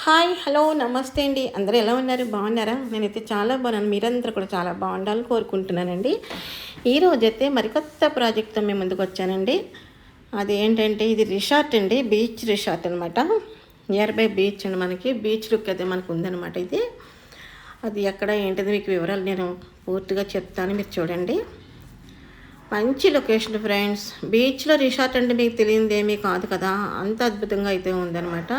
Hi hello నమస్తే అండి. అందరూ ఎలా ఉన్నారు? బాగున్నారా? నేనైతే చాలా బాగున్నాను. మీరందరూ కూడా చాలా బాగుండాలని కోరుకుంటున్నానండి. ఈరోజైతే మరికొత్త ప్రాజెక్ట్తో మేము ముందుకు వచ్చానండి. అది ఏంటంటే ఇది రిసార్ట్ అండి, బీచ్ రిసార్ట్ అనమాట. నియర్ బై బీచ్ అండి, మనకి బీచ్ లుక్ అయితే మనకు ఉందన్నమాట. ఇది అది ఎక్కడ ఏంటిది మీకు వివరాలు నేను పూర్తిగా చెప్తాను, మీరు చూడండి. మంచి లొకేషన్ ఫ్రెండ్స్. బీచ్లో రిసార్ట్ అంటే మీకు తెలియదు ఏమీ కాదు కదా, అంత అద్భుతంగా అయితే ఉందన్నమాట.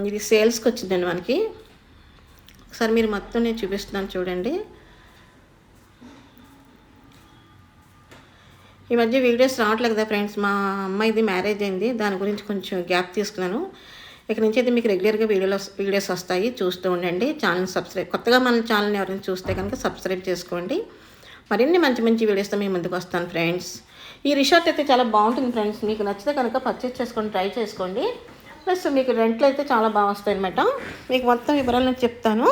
ఇది సేల్స్కి వచ్చిందండి మనకి. ఒకసారి మీరు మొత్తం నేను చూపిస్తున్నాను చూడండి. ఈ మధ్య వీడియోస్ రావట్లేదు కదా ఫ్రెండ్స్, మా అమ్మాయిది మ్యారేజ్ అయింది, దాని గురించి కొంచెం గ్యాప్ తీసుకున్నాను. ఇక నుంచి అయితే మీకు రెగ్యులర్గా వీడియోస్ వస్తాయి, చూస్తూ ఉండండి. ఛానల్ సబ్స్క్రైబ్, కొత్తగా మన ఛానల్ని ఎవరైనా చూస్తే కనుక సబ్స్క్రైబ్ చేసుకోండి. మరిన్ని మంచి మంచి వీడియోస్తో మేము ముందుకు వస్తాను ఫ్రెండ్స్. ఈ రిసార్ట్ అయితే చాలా బాగుంటుంది ఫ్రెండ్స్. మీకు నచ్చితే కనుక పర్చేస్ చేసుకొని ట్రై చేసుకోండి. ప్లస్ మీకు రెంట్లు అయితే చాలా బాగా వస్తాయి అన్నమాట. మీకు మొత్తం వివరాలు నేను చెప్తాను.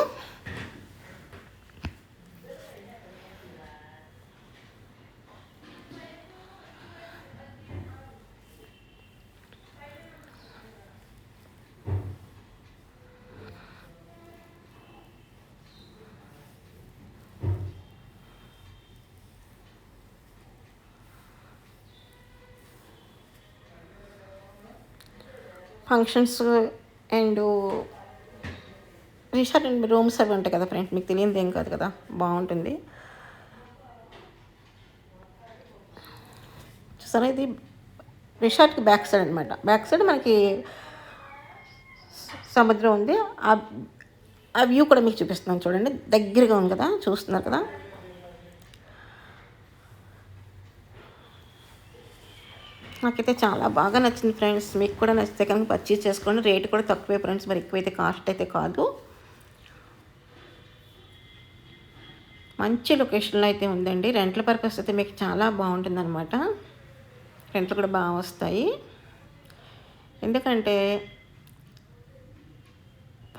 Functions and resort and rooms అవి ఉంటాయి కదా ఫ్రెండ్స్, మీకు తెలియదు ఏం కాదు కదా, బాగుంటుంది. చూసారా, ఇది రిసార్ట్కి బ్యాక్ సైడ్ అనమాట. బ్యాక్ సైడ్ మనకి సముద్రం ఉంది. ఆ వ్యూ కూడా మీకు చూపిస్తున్నాను చూడండి, దగ్గరగా ఉంది కదా, చూస్తున్నారు కదా. నాకైతే చాలా బాగా నచ్చింది ఫ్రెండ్స్. మీకు కూడా నచ్చితే కనుక పర్చేస్ చేసుకోండి. రేట్ కూడా తక్కువే ఫ్రెండ్స్, మరి ఎక్కువైతే కాస్ట్ అయితే కాదు. మంచి లొకేషన్లో అయితే ఉందండి. రెంట్ల పర్పస్ అయితే మీకు చాలా బాగుంటుంది అనమాట. రెంట్లు కూడా బాగా వస్తాయి. ఎందుకంటే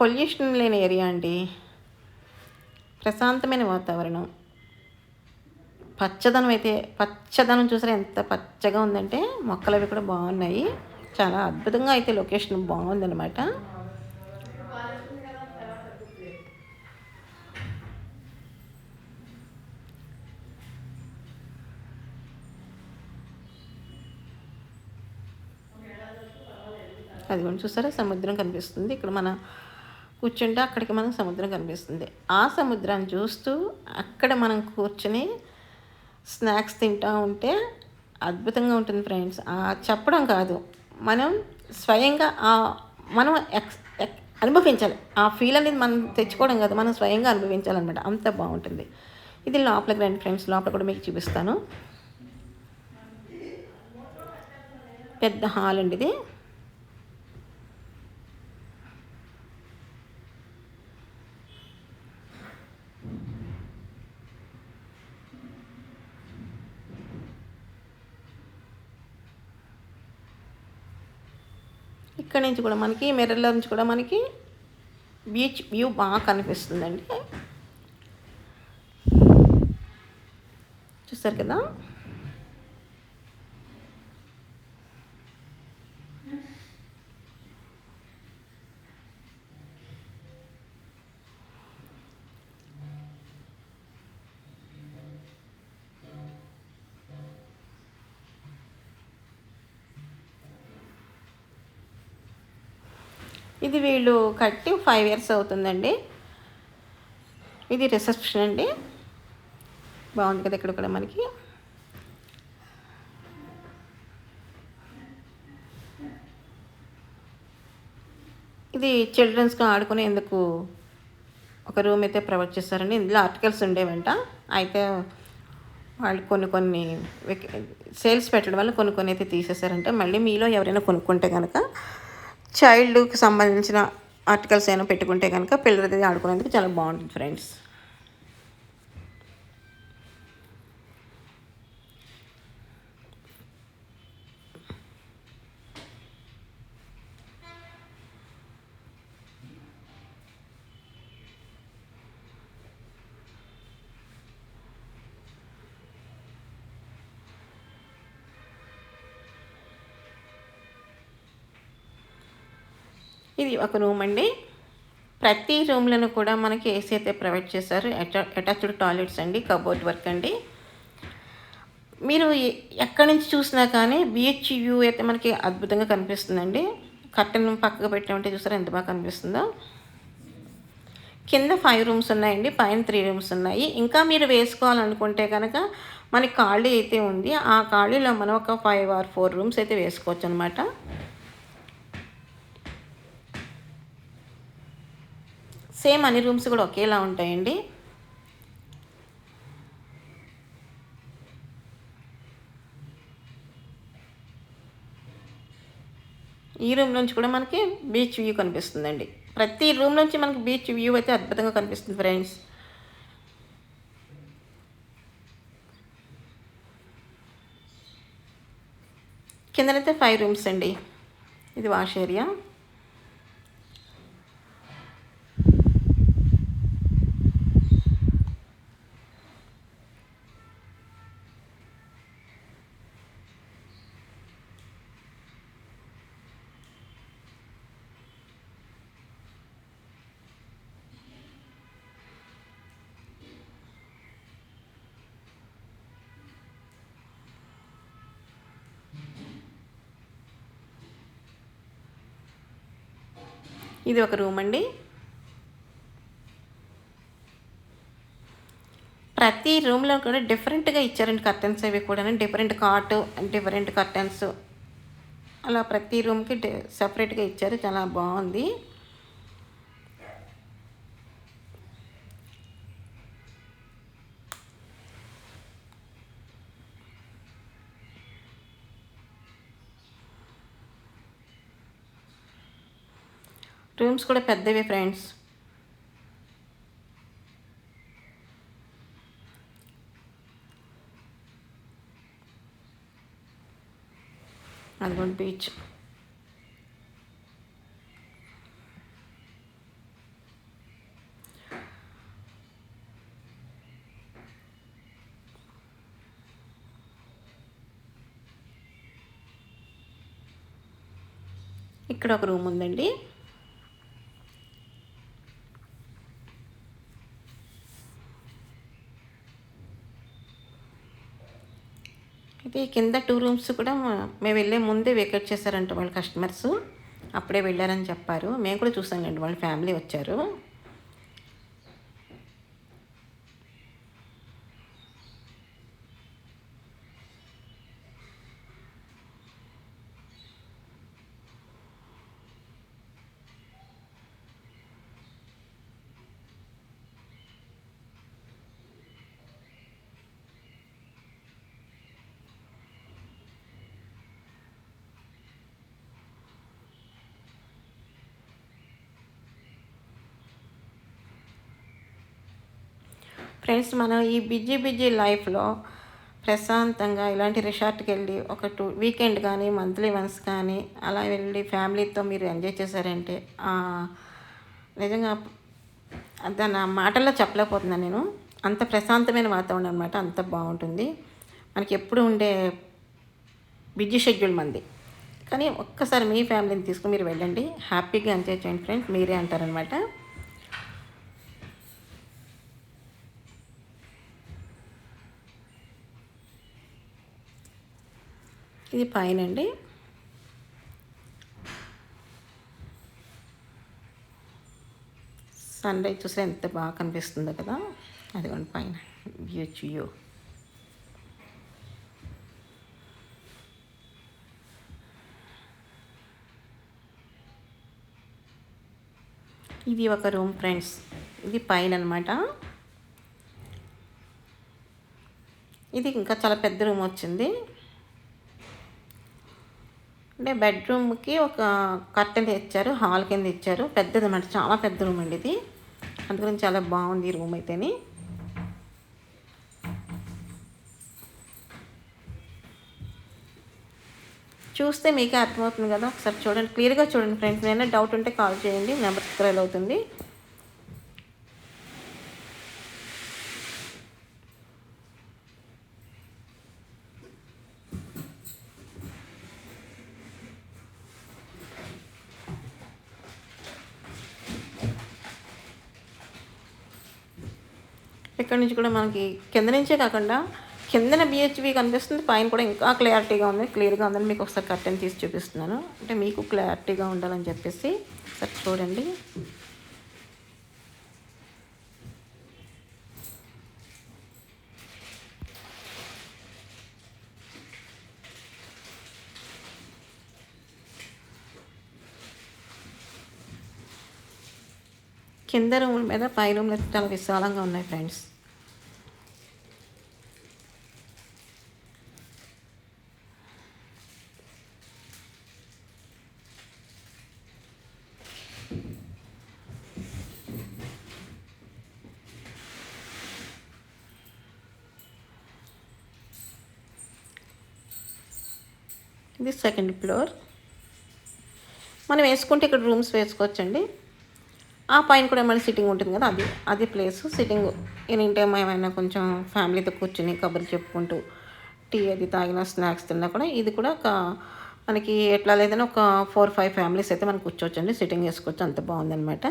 పొల్యూషన్ లేని ఏరియా అండి, ప్రశాంతమైన వాతావరణం, పచ్చదనం చూసారా ఎంత పచ్చగా ఉందంటే, మొక్కలు అవి కూడా బాగున్నాయి. చాలా అద్భుతంగా అయితే లొకేషన్ బాగుందన్నమాట. అది కూడా చూసారా, సముద్రం కనిపిస్తుంది. ఇక్కడ మన కూర్చుంటే అక్కడికి మనం సముద్రం కనిపిస్తుంది. ఆ సముద్రాన్ని చూస్తూ అక్కడ మనం కూర్చొని స్నాక్స్ తింటూ ఉంటే అద్భుతంగా ఉంటుంది ఫ్రెండ్స్. చెప్పడం కాదు, మనం స్వయంగా మనం అనుభవించాలి. ఆ ఫీల్ అనేది మనం తెచ్చుకోవడం కాదు, మనం స్వయంగా అనుభవించాలన్నమాట. అంత బాగుంటుంది. ఇది లోపలికి రండి ఫ్రెండ్స్, లోపల కూడా మీకు చూపిస్తాను. పెద్ద హాల్ అండి ఇది. ఇక్కడ నుంచి కూడా మనకి మిర్రర్లో నుంచి కూడా మనకి బీచ్ వ్యూ బాగా కనిపిస్తుందండి. చూస్తారు కదా. ఇది వీళ్ళు కట్టి 5 years అవుతుందండి. ఇది రిసెప్షన్ అండి. బాగుంది కదా ఇక్కడ కూడా మనకి. ఇది చిల్డ్రన్స్గా ఆడుకునేందుకు ఒక రూమ్ అయితే ప్రొవైడ్ చేస్తారండి. ఇందులో ఆర్టికల్స్ ఉండేవంట. అయితే వాళ్ళు కొన్ని సేల్స్ పెట్టడం వల్ల కొన్ని అయితే తీసేశారంటే, మళ్ళీ మీలో ఎవరైనా కొనుక్కుంటే కనుక చైల్డ్కి సంబంధించిన ఆర్టికల్స్ ఏమైనా పెట్టుకుంటే కనుక పిల్లలది ఆడుకునేందుకు చాలా బాగుంటుంది ఫ్రెండ్స్. ఇది ఒక రూమ్ అండి. ప్రతి రూమ్‌లోనూ కూడా మనకి ఏసీ అయితే ప్రొవైడ్ చేశారు. అటాచ్డ్ టాయిలెట్స్ అండి. కబోర్డ్ వర్క్ అండి. మీరు ఎక్కడి నుంచి చూసినా కానీ బీచ్ వ్యూ అయితే మనకి అద్భుతంగా కనిపిస్తుందండి. కర్టెన్ పక్కకు పెట్టామంటే చూసారా ఎంత బాగా కనిపిస్తుందో. కింద 5 రూమ్స్ ఉన్నాయండి. పైన 3 రూమ్స్ ఉన్నాయి. ఇంకా మీరు వేసుకోవాలనుకుంటే కనుక మనకి ఖాళీ అయితే ఉంది. ఆ ఖాళీలో మనం ఒక 5 ఆర్ 4 రూమ్స్ అయితే వేసుకోవచ్చనమాట. సేమ్ అన్ని రూమ్స్ కూడా ఒకేలా ఉంటాయండి. ఈ రూమ్ నుంచి కూడా మనకి బీచ్ వ్యూ కనిపిస్తుందండి. ప్రతి రూమ్ నుంచి మనకి బీచ్ వ్యూ అయితే అద్భుతంగా కనిపిస్తుంది ఫ్రెండ్స్. కిందనైతే 5 రూమ్స్ అండి. ఇది వాష్ ఏరియా. ఇది ఒక రూమ్ అండి. ప్రతి రూమ్లో కూడా డిఫరెంట్గా ఇచ్చారండి కర్టెన్స్ అవి కూడా. డిఫరెంట్ కాట్, డిఫరెంట్ కర్టెన్స్ అలా ప్రతి రూమ్కి సపరేట్గా ఇచ్చారు. చాలా బాగుంది. రూమ్స్ కూడా పెద్దవే ఫ్రెండ్స్. అదిగోండి బీచ్. ఇక్కడ ఒక రూమ్ ఉందండి. అయితే కింద 2 రూమ్స్ కూడా మేము వెళ్ళే ముందే వేకేట్ చేశారంట వాళ్ళ కస్టమర్స్. అప్పుడే వెళ్ళారని చెప్పారు. మేము కూడా చూసామండి. వాళ్ళ ఫ్యామిలీ వచ్చారు. ఫ్రెండ్స్, మనం ఈ బిజీ లైఫ్లో ప్రశాంతంగా ఇలాంటి రిసార్ట్కి వెళ్ళి ఒక వీకెండ్ కానీ మంత్లీ వన్స్ కానీ అలా వెళ్ళి ఫ్యామిలీతో మీరు ఎంజాయ్ చేశారంటే నిజంగా దాన్ని మాటల్లో చెప్పలేకపోతున్నాను నేను. అంత ప్రశాంతమైన వాతావరణం అనమాట. అంత బాగుంటుంది. మనకి ఎప్పుడు ఉండే బిజీ షెడ్యూల్ మంది. కానీ ఒక్కసారి మీ ఫ్యామిలీని తీసుకుని మీరు వెళ్ళండి. హ్యాపీగా ఎంజాయ్ చేయండి ఫ్రెండ్స్. మీరే అంటారనమాట. ఇది పైన అండి. సన్ రైజ్ చూస్తే ఎంత బాగా కనిపిస్తుందో కదా. అదిగోండి పైన బీచ్ వ్యూ. ఇది ఒక రూమ్ ఫ్రెండ్స్. ఇది పైన అనమాట. ఇది ఇంకా చాలా పెద్ద రూమ్ వచ్చింది. అంటే బెడ్రూమ్కి ఒక కర్టెన్ ఇచ్చారు. హాల్ కింద ఇచ్చారు. పెద్దది అన్నమాట. చాలా పెద్ద రూమ్ అండి ఇది. అందుకని చాలా బాగుంది ఈ రూమ్ అయితేని. చూస్తే మీకే అర్థమవుతుంది కదా. ఒకసారి చూడండి, క్లియర్గా చూడండి ఫ్రెండ్స్. ఏమైనా డౌట్ ఉంటే కాల్ చేయండి. నెంబర్ స్క్రోల్ అవుతుంది. ఇక్కడ నుంచి కూడా మనకి కింద నుంచే కాకుండా కిందన బిహెచ్వి కనిపిస్తుంది, పైన కూడా ఇంకా క్లియర్గా ఉందని మీకు ఒకసారి కర్టెన్ తీసి చూపిస్తున్నాను. అంటే మీకు క్లారిటీగా ఉండాలని చెప్పేసి ఒకసారి చూడండి. కింద రూముల మీద పై రూమ్లు చాలా విశాలంగా ఉన్నాయి ఫ్రెండ్స్. ఇది సెకండ్ ఫ్లోర్. మనం వేసుకుంటే ఇక్కడ రూమ్స్ వేసుకోవచ్చండి. ఆ పైన కూడా మళ్ళీ సిట్టింగ్ ఉంటుంది కదా, అది ప్లేస్ సిట్టింగ్. ఎనీ టైం ఏమైనా కొంచెం ఫ్యామిలీతో కూర్చుని కబుర్లు చెప్పుకుంటూ టీ అది తాగినా స్నాక్స్ తిన్నా కూడా ఇది కూడా మనకి ఎట్లా లేదన్నా ఒక 4-5 ఫ్యామిలీస్ అయితే మనం కూర్చోవచ్చండి, సిట్టింగ్ వేసుకోవచ్చు. అంత బాగుందన్నమాట.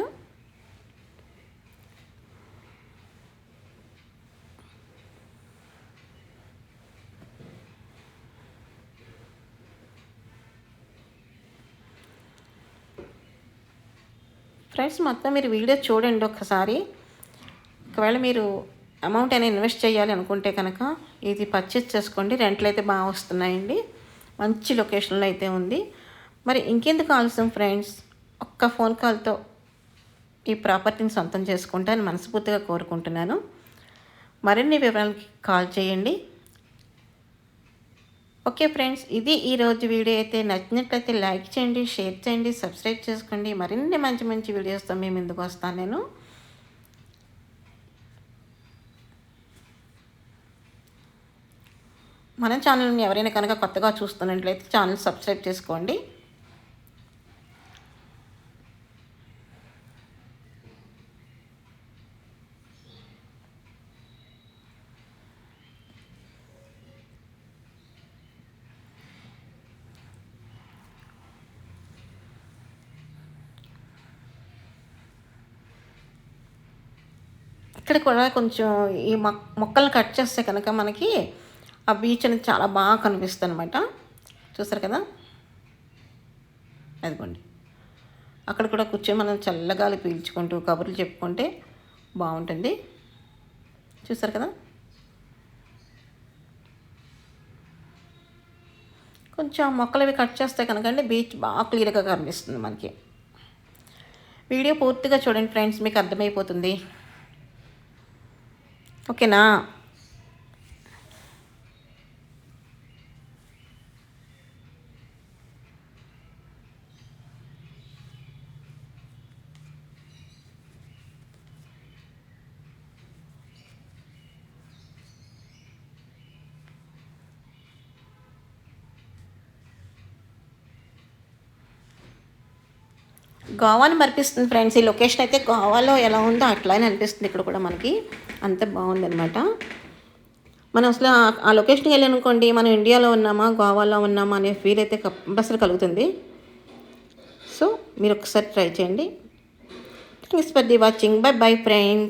ఫ్రెండ్స్ మొత్తం మీరు వీడియో చూడండి ఒకసారి. ఒకవేళ మీరు అమౌంట్ అయినా ఇన్వెస్ట్ చేయాలి అనుకుంటే కనుక ఇది పర్చేస్ చేసుకోండి. రెంట్లు అయితే బాగా వస్తున్నాయండి, మంచి లొకేషన్లో అయితే ఉంది. మరి ఇంకెందుకు ఆలస్యం ఫ్రెండ్స్, ఒక్క ఫోన్ కాల్తో ఈ ప్రాపర్టీని సొంతం చేసుకుంటానని మనస్ఫూర్తిగా కోరుకుంటున్నాను. మరిన్ని వివరాలకి కాల్ చేయండి. ఓకే ఫ్రెండ్స్, ఇది ఈరోజు వీడియో అయితే. నచ్చినట్లయితే లైక్ చేయండి, షేర్ చేయండి, సబ్స్క్రైబ్ చేసుకోండి. మరిన్ని మంచి మంచి వీడియోస్తో మేము ముందుకు వస్తాను నేను. మన ఛానల్ని ఎవరైనా కనుక కొత్తగా చూస్తున్నట్లయితే ఛానల్ సబ్స్క్రైబ్ చేసుకోండి. ఇక్కడ కూడా కొంచెం ఈ మొక్కలను కట్ చేస్తే కనుక మనకి ఆ బీచ్ అనేది చాలా బాగా కనిపిస్తుంది అనమాట. చూసారు కదా, అదిగోండి. అక్కడ కూడా కూర్చొని మనం చల్లగాలి పీల్చుకుంటూ కబుర్లు చెప్పుకుంటే బాగుంటుంది. చూసారు కదా, కొంచెం మొక్కలు అవి కట్ చేస్తే కనుకండి బీచ్ బాగా క్లియర్గా కనిపిస్తుంది మనకి. వీడియో పూర్తిగా చూడండి ఫ్రెండ్స్, మీకు అర్థమైపోతుంది. ఓకేనా? గోవాని మరిపిస్తుంది ఫ్రెండ్స్. ఈ లొకేషన్ అయితే గోవాలో ఎలా ఉందో అట్లానే అనిపిస్తుంది ఇక్కడ కూడా మనకి. అంత బాగుందన్నమాట. మనం అసలు ఆ లొకేషన్కి వెళ్ళానుకోండి, మనం ఇండియాలో ఉన్నామా గోవాలో ఉన్నామా అనే ఫీల్ అయితే కంపల్సరీ కలుగుతుంది. సో మీరు ఒకసారి ట్రై చేయండి. Thanks for the watching. By by friend.